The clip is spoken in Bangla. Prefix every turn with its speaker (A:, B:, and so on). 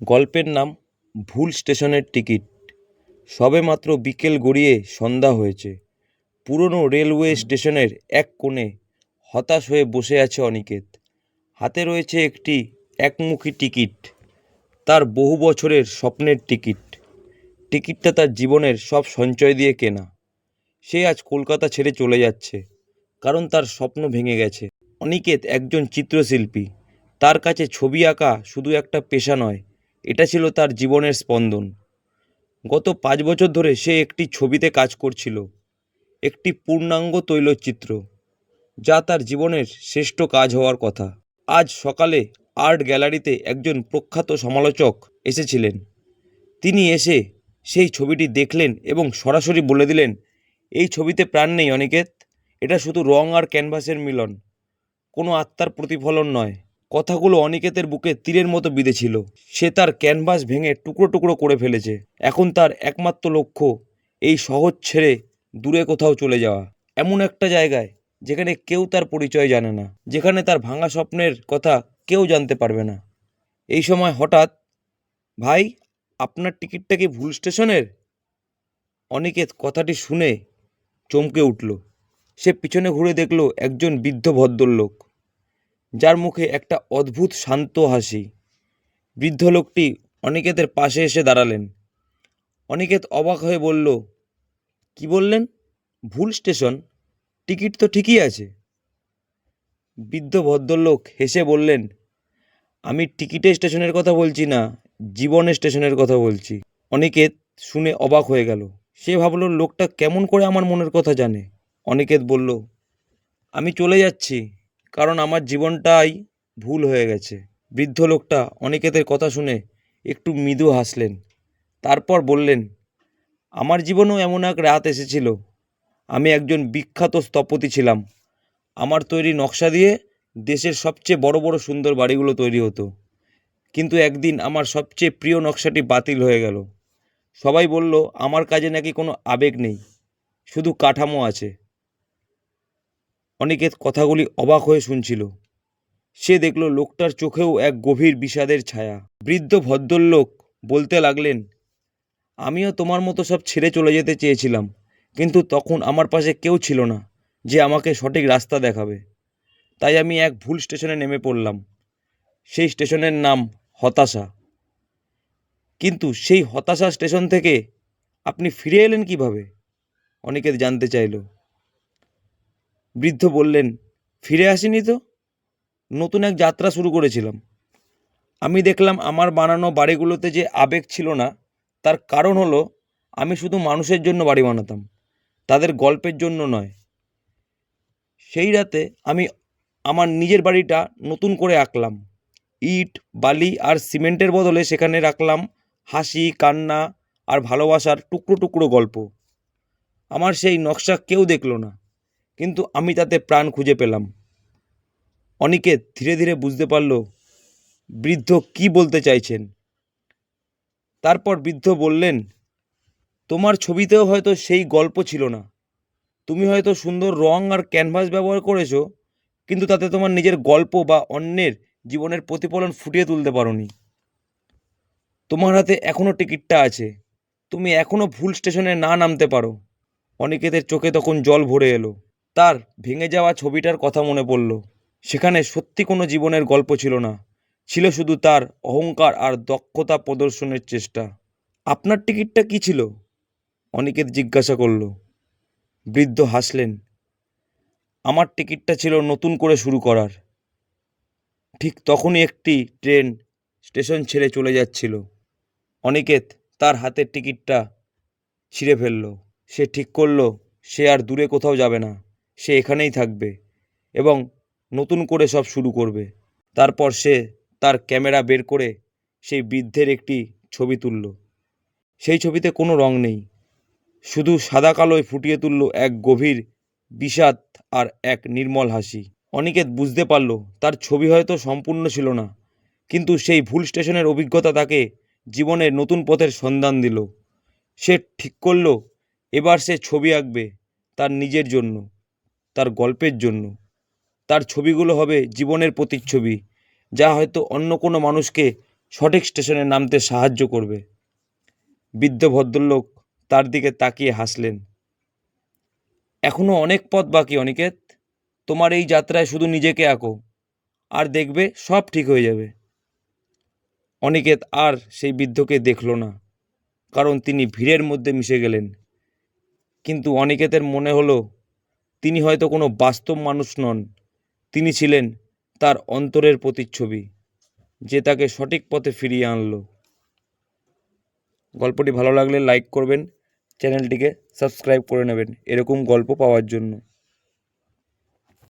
A: গল্পের নাম ভুল স্টেশনের টিকিট। সবেমাত্র বিকেল গড়িয়ে সন্ধ্যা হয়েছে। পুরনো রেলওয়ে স্টেশনের এক কোণে হতাশ হয়ে বসে আছে অনিকেত। হাতে রয়েছে একটি একমুখী টিকিট, তার বহু বছরের স্বপ্নের টিকিট। টিকিটটা তার জীবনের সব সঞ্চয় দিয়ে কেনা। সে আজ কলকাতা ছেড়ে চলে যাচ্ছে, কারণ তার স্বপ্ন ভেঙে গেছে। অনিকেত একজন চিত্রশিল্পী। তার কাছে ছবি আঁকা শুধু একটা পেশা নয়, এটা ছিল তার জীবনের স্পন্দন। গত 5 বছর ধরে সে একটি ছবিতে কাজ করছিল, একটি পূর্ণাঙ্গ তৈলচিত্র, যা তার জীবনের শ্রেষ্ঠ কাজ হওয়ার কথা। আজ সকালে আর্ট গ্যালারিতে একজন প্রখ্যাত সমালোচক এসেছিলেন। তিনি এসে সেই ছবিটি দেখলেন এবং সরাসরি বলে দিলেন, এই ছবিতে প্রাণ নেই অনিকেত, এটা শুধু রং আর ক্যানভাসের মিলন, কোনো আত্মার প্রতিফলন নয়। কথাগুলো অনিকেতের বুকে তীরের মতো বিঁধেছিল। সে তার ক্যানভাস ভেঙে টুকরো টুকরো করে ফেলেছে। এখন তার একমাত্র লক্ষ্য এই শহর ছেড়ে দূরে কোথাও চলে যাওয়া, এমন একটা জায়গায় যেখানে কেউ তার পরিচয় জানে না, যেখানে তার ভাঙা স্বপ্নের কথা কেউ জানতে পারবে না। এই সময় হঠাৎ, ভাই, আপনার টিকিটটা কি ভুল স্টেশনের? অনিকেত কথাটি শুনে চমকে উঠল। সে পিছনে ঘুরে দেখল একজন বৃদ্ধ ভদ্রলোক, যার মুখে একটা অদ্ভুত শান্ত হাসি। বৃদ্ধ লোকটি অনিকেতের পাশে এসে দাঁড়ালেন। অনিকেত অবাক হয়ে বলল, কি বললেন? ভুল স্টেশন? টিকিট তো ঠিকই আছে। বৃদ্ধ ভদ্রলোক হেসে বললেন, আমি টিকিটের স্টেশনের কথা বলছি না, জীবনের স্টেশনের কথা বলছি। অনিকেত শুনে অবাক হয়ে গেল। সে ভাবল, লোকটা কেমন করে আমার মনের কথা জানে। অনিকেত বলল, আমি চলে যাচ্ছি, কারণ আমার জীবনটাই ভুল হয়ে গেছে। বৃদ্ধ লোকটা অনিকেতের কথা শুনে একটু মৃদু হাসলেন। তারপর বললেন, আমার জীবনেও এমন এক রাত এসেছিল। আমি একজন বিখ্যাত স্থপতি ছিলাম। আমার তৈরি নকশা দিয়ে দেশের সবচেয়ে বড় বড় সুন্দর বাড়িগুলো তৈরি হতো। কিন্তু একদিন আমার সবচেয়ে প্রিয় নকশাটি বাতিল হয়ে গেল। সবাই বলল, আমার কাজে নাকি কোনো আবেগ নেই, শুধু কাঠামো আছে। অনিকেত কথাগুলি অবাক হয়ে শুনছিল। সে দেখল লোকটার চোখেও এক গভীর বিষাদের ছায়া। বৃদ্ধ ভদ্রলোক বলতে লাগলেন, আমিও তোমার মতো সব ছেড়ে চলে যেতে চেয়েছিলাম, কিন্তু তখন আমার পাশে কেউ ছিল না যে আমাকে সঠিক রাস্তা দেখাবে। তাই আমি এক ভুল স্টেশনে নেমে পড়লাম। সেই স্টেশনের নাম হতাশা। কিন্তু সেই হতাশা স্টেশন থেকে আপনি ফিরে এলেন কিভাবে? অনিকেত জানতে চাইল। বৃদ্ধ বললেন, ফিরে আসিনি তো, নতুন এক যাত্রা শুরু করেছিলাম। আমি দেখলাম আমার বানানো বাড়িগুলোতে যে আবেগ ছিল না, তার কারণ হলো আমি শুধু মানুষের জন্য বাড়ি বানাতাম, তাদের গল্পের জন্য নয়। সেই রাতে আমি আমার নিজের বাড়িটা নতুন করে আঁকলাম। ইট, বালি আর সিমেন্টের বদলে সেখানে রাখলাম হাসি, কান্না আর ভালোবাসার টুকরো টুকরো গল্প। আমার সেই নকশা কেউ দেখলো না, কিন্তু আমি তাতে প্রাণ খুঁজে পেলাম। অনিকেত ধীরে ধীরে বুঝতে পারল বৃদ্ধ কি বলতে চাইছেন। তারপর বৃদ্ধ বললেন, তোমার ছবিতেও হয়তো সেই গল্প ছিল না। তুমি হয়তো সুন্দর রং আর ক্যানভাস ব্যবহার করেছো, কিন্তু তাতে তোমার নিজের গল্প বা অন্যের জীবনের প্রতিফলন ফুটিয়ে তুলতে পারোনি। তোমার হাতে এখনও টিকিটটা আছে, তুমি এখনও ভুল স্টেশনে না নামতে পারো। অনিকেতের চোখে তখন জল ভরে এলো। তার ভেঙে যাওয়া ছবিটার কথা মনে পড়ল। সেখানে সত্যি কোনো জীবনের গল্প ছিল না, ছিল শুধু তার অহংকার আর দক্ষতা প্রদর্শনের চেষ্টা। আপনার টিকিটটা কি ছিল? অনিকেত জিজ্ঞাসা করল। বৃদ্ধ হাসলেন, আমার টিকিটটা ছিল নতুন করে শুরু করার। ঠিক তখনই একটি ট্রেন স্টেশন ছেড়ে চলে যাচ্ছিল। অনিকেত তার হাতের টিকিটটা ছিঁড়ে ফেলল। সে ঠিক করল সে আর দূরে কোথাও যাবে না, সে এখানেই থাকবে এবং নতুন করে সব শুরু করবে। তারপর সে তার ক্যামেরা বের করে সেই বৃদ্ধের একটি ছবি তুলল। সেই ছবিতে কোনো রং নেই, শুধু সাদা কালোয় ফুটিয়ে তুলল এক গভীর বিষাদ আর এক নির্মল হাসি। অনিকেত বুঝতে পারল তার ছবি হয়তো সম্পূর্ণ ছিল না, কিন্তু সেই ভুল স্টেশনের অভিজ্ঞতা তাকে জীবনের নতুন পথের সন্ধান দিল। সে ঠিক করল এবার সে ছবি আঁকবে তার নিজের জন্য, তার গল্পের জন্য। তার ছবিগুলো হবে জীবনের প্রতিচ্ছবি, যা হয়তো অন্য কোনো মানুষকে সঠিক স্টেশনে নামতে সাহায্য করবে। বৃদ্ধ ভদ্রলোক তার দিকে তাকিয়ে হাসলেন। এখনো অনেক পথ বাকি অনিকেত, তোমার এই যাত্রায় শুধু নিজেকে আঁকো, আর দেখবে সব ঠিক হয়ে যাবে। অনিকেত আর সেই বৃদ্ধকে দেখল না, কারণ তিনি ভিড়ের মধ্যে মিশে গেলেন। কিন্তু অনিকেতের মনে হলো তিনি হয়তো কোনো বাস্তব মানুষ নন, তিনি ছিলেন তার অন্তরের প্রতিচ্ছবি, যে তাকে সঠিক পথে ফিরিয়ে আনলো। গল্পটি ভালো লাগলে লাইক করবেন, চ্যানেলটিকে সাবস্ক্রাইব করে নেবেন এরকম গল্প পাওয়ার জন্য।